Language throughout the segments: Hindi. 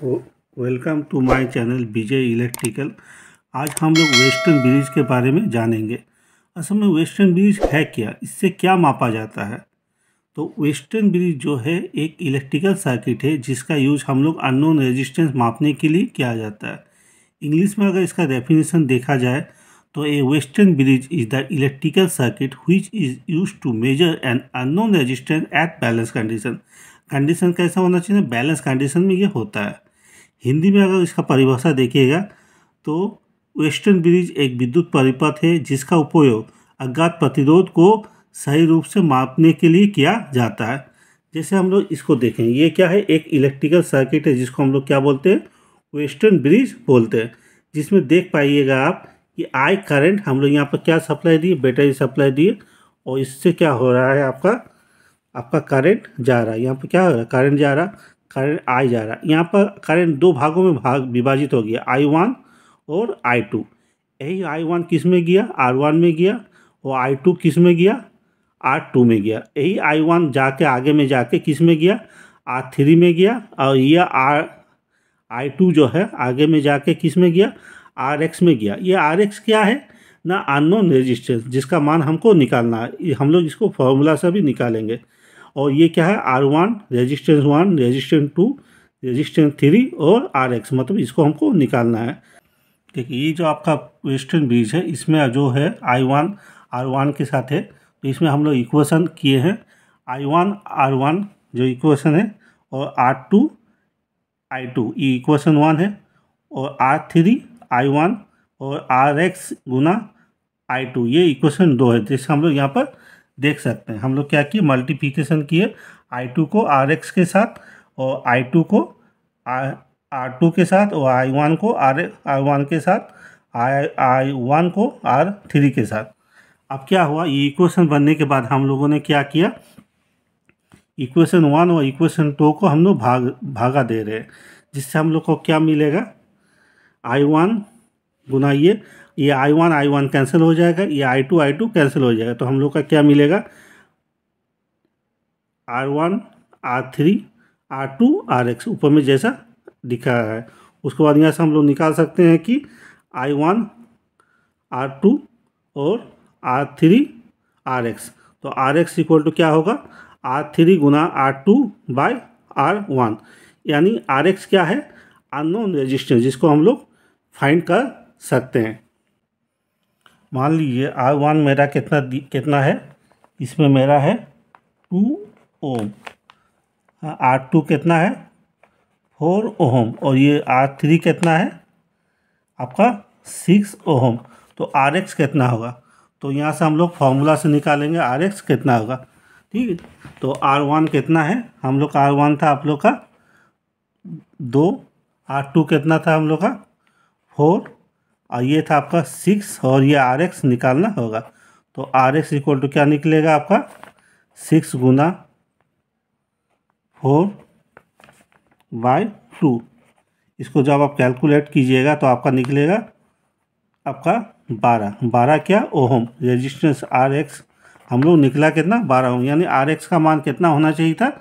Welcome to my channel Vijay Electrical. आज हम लोग वेस्टर्न ब्रिज के बारे में जानेंगे। असल में वेस्टर्न ब्रिज है क्या, इससे क्या मापा जाता है। तो वेस्टर्न ब्रिज जो है एक इलेक्ट्रिकल सर्किट है जिसका यूज हम लोग अननोन रेजिस्टेंस मापने के लिए किया जाता है। इंग्लिश में अगर इसका डेफिनेशन देखा जाए तो a Wheatstone bridge is the electrical circuit which is used to measure an unknown resistance at balance condition. Condition कैसा होना चाहिए, बैलेंस कंडीशन में ये होता है। हिंदी में अगर इसका परिभाषा देखिएगा तो वेस्टर्न ब्रिज एक विद्युत परिपथ है जिसका उपयोग अज्ञात प्रतिरोध को सही रूप से मापने के लिए किया जाता है। जैसे हम लोग इसको देखें, ये क्या है, एक इलेक्ट्रिकल सर्किट है जिसको हम लोग क्या बोलते हैं, वेस्टर्न ब्रिज बोलते हैं। जिसमें देख पाइएगा आप कि आई करंट हम लोग यहाँ पर क्या सप्लाई दिए, बैटरी सप्लाई दिए, और इससे क्या हो रहा है, आपका करंट जा रहा है। यहाँ पर क्या हो रहा है, करंट जा रहा, करंट आई जा रहा है। यहाँ पर करंट दो भागों में विभाजित हो गया, I1 और I2। यही I1 किस में गया, R1 में गया, और I2 किस में गया, R2 में गया। यही I1 जाके आगे में जाके किस में गया, R3 में गया, और यह I2 जो है आगे में जाके किस में गया, RX में गया। ये RX क्या है ना, अननोन रेजिस्टेंस, जिसका मान हमको निकालना है। हम लोग इसको फॉर्मूला से भी निकालेंगे। और ये क्या है, R1 रेजिस्टेंस 1, रेजिस्टेंस 2, रेजिस्टेंस 3 और RX, मतलब इसको हमको निकालना है। देखिए ये जो आपका वेस्टर्न ब्रिज है इसमें जो है I1 R1 के साथ है, तो इसमें हम लोग इक्वेशन किए हैं। I1 R1 जो इक्वेशन है, और R2 I2 ये इक्वेशन 1 है, और R3 I1 और RX गुना I2 ये इक्वेशन 2 है। जैसे हम लोग यहाँ पर देख सकते हैं, हम लोग क्या किए, मल्टीप्लिकेशन किए I2 को RX के साथ, और I2 को R2 के साथ, और I1 को R1 के साथ, I1 को R3 के साथ। अब क्या हुआ, ये इक्वेशन बनने के बाद हम लोगों ने क्या किया, इक्वेशन 1 और इक्वेशन 2 को हम लोग भागा दे रहे हैं, जिससे हम लोग को क्या मिलेगा, I1 गुना ये I1 कैंसिल हो जाएगा, ये I2 कैंसिल हो जाएगा। तो हम लोग का क्या मिलेगा, R1 R3 R2 RX, ऊपर में जैसा दिखा है। उसके बाद यहाँ से हम लोग निकाल सकते हैं कि I1 R2 और R3 RX। तो RX इक्वल टू क्या होगा, R3 गुना R2 बाय R1, यानी RX क्या है, अननोन रेजिस्टेंस, जिसको हम लोग फाइंड कर सकते हैं। मान लीजिए R1 मेरा कितना है, इसमें मेरा है 2 ओम, R2 कितना है 4 ओम, और ये R3 कितना है आपका 6 ओम। तो RX कितना होगा, तो यहाँ से हम लोग फॉर्मूला से निकालेंगे RX कितना होगा। ठीक है, तो R1 कितना है, हम लोग का R1 था आप लोग का 2, R2 कितना था हम लोग का 4, और ये था आपका 6, और ये RX निकालना होगा। तो RX इक्वल टू क्या निकलेगा आपका, 6 गुना 4 बाय 2। इसको जब आप कैलकुलेट कीजिएगा तो आपका निकलेगा आपका 12 क्या ओम, रेजिस्टेंस RX हम लोग निकला कितना, 12 ओम, यानी RX का मान कितना होना चाहिए था,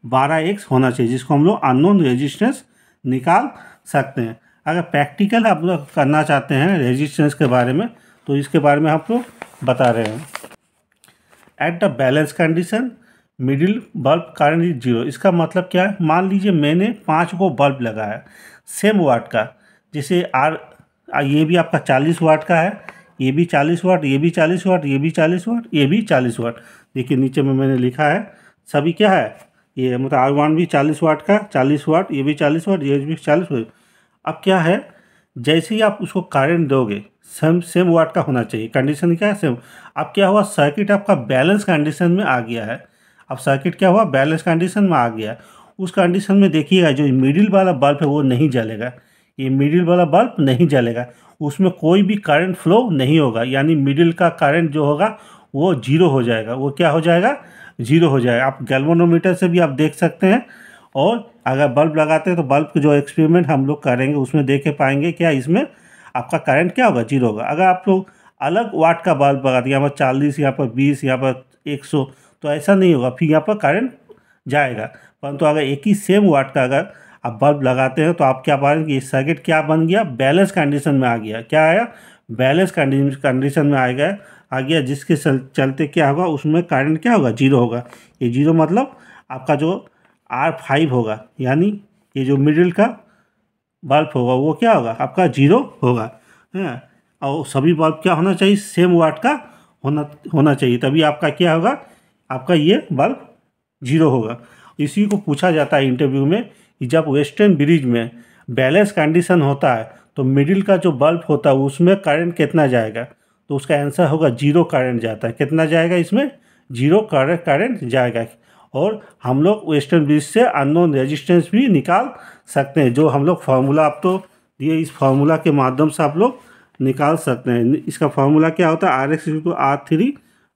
12X होना चाहिए, जिसको हम लोग अननोन रेजिस्टेंस निकाल सकते हैं। अगर प्रैक्टिकल आप लोग करना चाहते हैं रेजिस्टेंस के बारे में, तो इसके बारे में आप लोग बता रहे हैं। At the balance condition middle bulb current is 0। इसका मतलब क्या है, मान लीजिए मैंने 5 को बल्ब लगाया सेम वाट का, जैसे ये भी आपका 40 वाट का है, ये भी 40 वाट, ये भी 40 वाट, ये भी 40 वाट, ये भी 40 वाट। देखिए नीचे में मैंने लिखा है सभी क्या है, ये मतलब R1 भी 40 वाट का, 40 वाट, ये भी 40 वाट, ये भी 40 वाट। अब क्या है, जैसे ही आप उसको करंट दोगे सेम वाट का होना चाहिए, कंडीशन क्या है सेम। अब क्या हुआ, सर्किट आपका बैलेंस कंडीशन में आ गया है। अब सर्किट क्या हुआ, बैलेंस कंडीशन में आ गया। उस कंडीशन में देखिएगा जो मिडिल वाला बल्ब है वो नहीं जलेगा, ये मिडिल वाला बल्ब नहीं जलेगा, उसमें कोई भी करंट फ्लो नहीं होगा, यानी मिडिल का करंट जो होगा वो 0 हो जाएगा। वो क्या हो जाएगा, 0 हो जाएगा। आप गैल्वेनोमीटर से भी आप देख सकते हैं, और अगर बल्ब लगाते हैं तो बल्ब के जो एक्सपेरिमेंट हम लोग करेंगे उसमें देख के पाएंगे क्या, इसमें आपका करंट क्या होगा, 0 होगा। अगर आप लोग अलग वाट का बल्ब लगाते हैं, यहाँ पर 40, यहाँ पर 20, यहाँ पर 100, तो ऐसा नहीं होगा, फिर यहाँ पर करंट जाएगा। परंतु अगर एक ही सेम वाट का अगर आप बल्ब लगाते हैं तो आप क्या पाएंगे कि ये सर्किट क्या बन गया, बैलेंस कंडीशन में आ गया। क्या आया, बैलेंस कंडीशन में आ गया जिसके चलते क्या होगा, उसमें करंट क्या होगा, जीरो होगा। ये जीरो मतलब आपका जो R5 होगा, यानी ये जो मिडिल का बल्ब होगा वो क्या होगा, आपका जीरो होगा। है, और सभी बल्ब क्या होना चाहिए, सेम वाट का होना चाहिए, तभी आपका क्या होगा, आपका ये बल्ब जीरो होगा। इसी को पूछा जाता है इंटरव्यू में कि जब वेस्टर्न ब्रिज में बैलेंस कंडीशन होता है तो मिडिल का जो बल्ब होता है उसमें करंट कितना जाएगा, तो उसका आंसर होगा जीरो करंट जाता है। कितना जाएगा, इसमें जीरो करंट जाएगा। और हम लोग वेस्टर्न ब्रिज से अननोन रेजिस्टेंस भी निकाल सकते हैं, जो हम लोग फार्मूला आप तो दिए, इस फार्मूला के माध्यम से आप लोग निकाल सकते हैं। इसका फार्मूला क्या होता है, RX = R3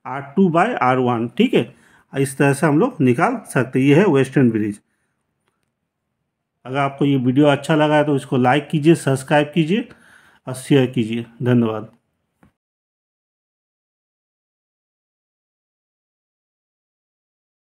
R2/R1। ठीक है, इस तरह से हम लोग निकाल सकते हैं। ये है वेस्टर्न ब्रिज। अगर आपको ये वीडियो अच्छा लगा है तो इसको लाइक कीजिए, सब्सक्राइब कीजिए और शेयर कीजिए। धन्यवाद।